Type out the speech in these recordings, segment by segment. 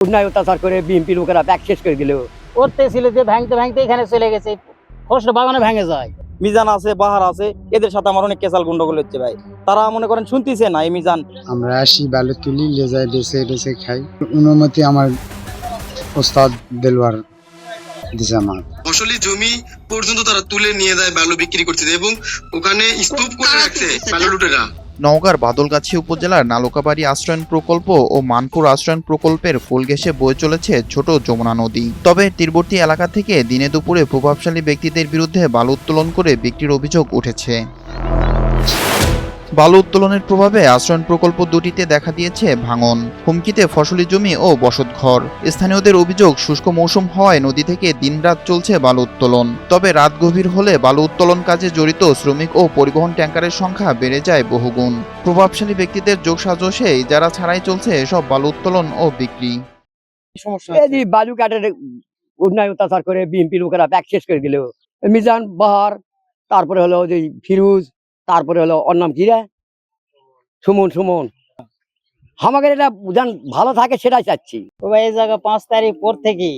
অন্যায় অত্যাচার করে বিএনপি লোকেরা ব্যাগ শেষ করে দিল। করতে ছিল যে ভাঙতে ভাঙতে এখানে চলে গেছে, ফসল বাগানে ভেঙে যায়। মিজান আছে, বাহার আছে, এদের সাথে আমার অনেক কেসাল গন্ডগোল হচ্ছে ভাই। তারা মনে করেন শুনতেছে না এই মিজান। আমরা আসি বালু তুলি লেজায় বেছে খাই। অনুমতি আমার ওস্তাদ দেলওয়ার দিছে আমার। ফসলি জমি পর্যন্ত তারা তুলে নিয়ে যায় বালু বিক্রি করতে, এবং ওখানে স্তূপ করে রাখছে বালু লুটেরা। নওগাঁর বাদলগাছি উপজেলার নালুকাবাড়ি আশ্রয়ণ প্রকল্প ও মানপুর আশ্রয়ণ প্রকল্পের ফুল ঘেঁষে বয়ে চলেছে ছোট যমুনা নদী। তবে তীরবর্তী এলাকা থেকে দিনে দুপুরে প্রভাবশালী ব্যক্তিদের বিরুদ্ধে বালু উত্তোলন করে বিক্রির অভিযোগ উঠেছে। বালু উত্তোলনের প্রভাবে আশ্রয়ণ প্রকল্প দুটিতে দেখা দিয়েছে ভাঙন, হুমকিতে ফসলি জমি ও বসতঘর। স্থানীয়দের অভিযোগ, শুষ্ক মৌসুম হওয়ায় নদী থেকে দিনরাত চলছে বালু উত্তোলন। তবে রাত গভীর হলে বালু উত্তোলন কাজে জড়িত শ্রমিক ও পরিবহন ট্যাঙ্কারের সংখ্যা বেড়ে যায় বহুগুণ। প্রভাবশালী ব্যক্তিদের যোগসাজশে যারা ছাড়াই চলছে এসব বালু উত্তোলন ও বিক্রি। এই যে বালু কাঠের অন্যায় অত্যাচার করে বিএনপি লোকেরা ব্যাগ শেষ করে দিল। মিজান, বাহার, তারপরে হলো যে ফিরোজ, তারপরে হলো ওর নাম কি রে, সুমন। আমাদের এটা যান ভালো থাকে সেটাই চাচ্ছি। ও ভাই, এই জায়গা 5 তারিখ পর থেকে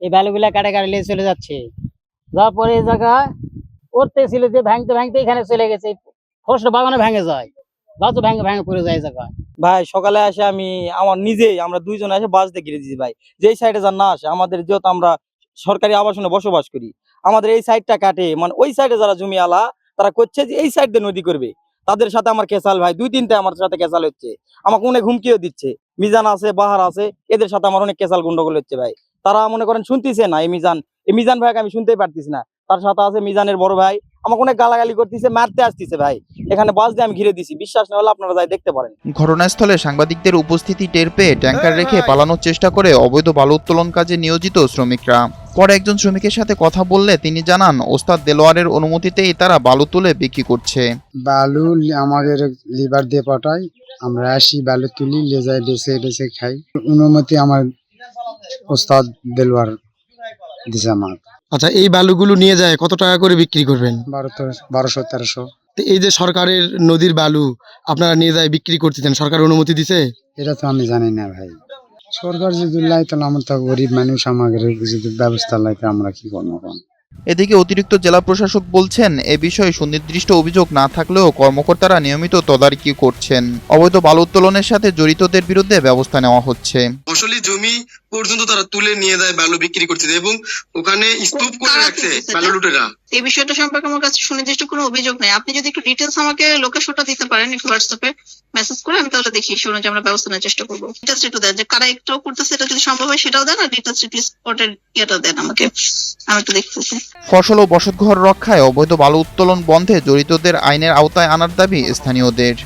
এই বালুগুলা কাটে নিয়ে চলে যাচ্ছে। যাওয়ার পরে এই জায়গা করতে ছিল যে ভাঙতে ভাঙতে এখানে চলে গেছে, ফসল বাগানে ভেঙে যায়, গাছও ভেঙে পড়ে যায় এই জায়গায়। ভাই সকালে আসে আমরা দুইজন এসে বাস দিয়ে ঘিরে দিয়েছি ভাই। যেই সাইডে যান না আসে, আমাদের যেহেতু আমরা সরকারি আবাসনে বসবাস করি, আমাদের এই সাইডটা কাটে, মানে ওই সাইডে যারা জমি আলা তারা করছে যে এই সাইড দিয়ে নদী করবে, তাদের সাথে আমার কেসাল ভাই 2-3টা আমার সাথে কেসাল হচ্ছে। আমাকে অনেক হুমকিও দিচ্ছে। মিজান আছে, বাহার আছে, এদের সাথে আমার অনেক কেসাল গন্ডগোল হচ্ছে ভাই। তারা মনে করেন শুনতেছে না এই মিজান ভাইকে আমি শুনতেই পারতেছি না। তার সাথে আছে মিজানের বড় ভাই, আমাকে অনেক গালাগালি করতেছে, মারতে আসতেছে ভাই। এখানে বাস দিয়ে আমি ঘিরে দিছি, বিশ্বাস না হলে আপনারা যাই দেখতে পারেন। ঘটনাস্থলে সাংবাদিকদের উপস্থিতি টের পেয়ে ট্যাঙ্কার রেখে পালানোর চেষ্টা করে অবৈধ বালু উত্তোলন কাজে নিয়োজিত শ্রমিকরা। পরে একজন শ্রমিকের সাথে কথা বললে তিনি জানান, ওস্তাদ দেলোয়ারের অনুমতিতেই তারা বালু তুলে বিক্রি করছে। বালু আমাদের লিভার দিয়ে পাঠায়, আমরা আসি বালু তুলি লেজায় বেছে খাই। অনুমতি আমার ওস্তাদ দেলওয়ার দিছে আমার। আচ্ছা, এই বালুগুলো নিয়ে যায় কত টাকা করে বিক্রি করবেন? 1200-1300। তো এই যে সরকারের নদীর বালু আপনারা নিয়ে যায় বিক্রি করতেছেন, সরকার অনুমতি দিছে? এটা তো আমি জানি না ভাই। সরকার যদি লাই তাহলে আমার তো গরিব মানুষ, আমাদের যদি ব্যবস্থা লাইতে আমরা কি করবো? এদিকে অতিরিক্ত জেলা প্রশাসক বলছেন, এ বিষয়ে সুনির্দিষ্ট অভিযোগ না থাকলেও কর্মকর্তারা নিয়মিত তদারকি করছেন। অবৈধ বালু উত্তোলনের সাথে জড়িতদের বিরুদ্ধে ব্যবস্থা নেওয়া হচ্ছে। ফসলি জমি পর্যন্ত তারা তুলে নিয়ে যায় বালু বিক্রি করতে, এবং ওখানে স্তূপ করে রাখছে বালু লুটেরা। এই বিষয়টা সম্পর্কে আমার কাছে সুনির্দিষ্ট কোনো অভিযোগ নেই। আপনি যদি একটু ডিটেলস আমাকে লোকেশনটা দিতে পারেন একটু হোয়াটসঅ্যাপে মেসেজ করে, আমি তাহলে দেখি সেই অনুযায়ী আমরা ব্যবস্থা নেওয়ার চেষ্টা করবো। ডিটেলস একটু দেন যে কারা একটাও করতেছে, এটা যদি সম্ভব হয় সেটাও দেন, আর ডিটেলস একটু স্পটের ইয়েটা দেন আমাকে, আমি একটু দেখতেছি। ফসল ও বসতঘর রক্ষায় অবৈধ বালু উত্তোলন বন্ধে জড়িতদের আইনের আওতায় আনার দাবি স্থানীয়দের।